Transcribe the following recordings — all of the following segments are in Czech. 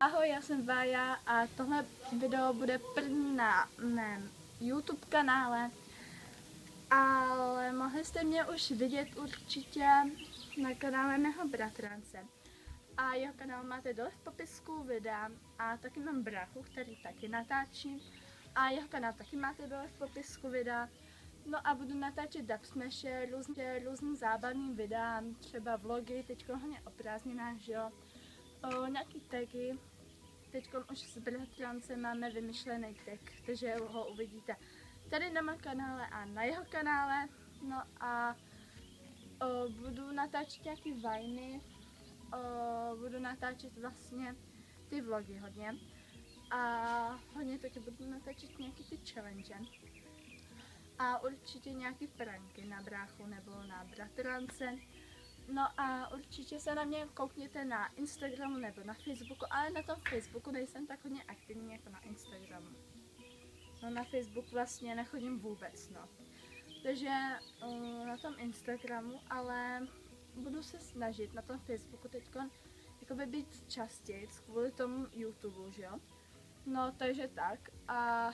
Ahoj, já jsem Vája a tohle video bude první na mém YouTube kanále, ale mohli jste mě už vidět určitě na kanále mého bratrance. A jeho kanál máte dole v popisku videa a taky mám bráchu, který taky natáčí a jeho kanál taky máte dole v popisku videa. No a budu natáčet dubsmashe, různý zábavný videa, třeba vlogy, teďko hodně o prázdninách, že jo, nějaký tagy. Teď už s bratrancem máme vymyšlený tag, takže ho uvidíte tady na mém kanále a na jeho kanále. No a budu natáčet nějaký viny, budu natáčet vlastně ty vlogy hodně a hodně taky budu natáčet nějaký ty challenge a určitě nějaký pranky na bráchu nebo na bratrance. No a určitě se na mě koukněte na Instagramu nebo na Facebooku, ale na tom Facebooku nejsem tak hodně aktivní jako na Instagramu. No na Facebook vlastně nechodím vůbec, no. Takže na tom Instagramu, ale budu se snažit na tom Facebooku teďkon jakoby být častěji kvůli tomu YouTube, že jo. No takže tak a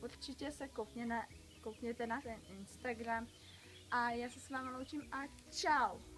určitě se koukněte na ten Instagram a já se s vámi loučím a čau!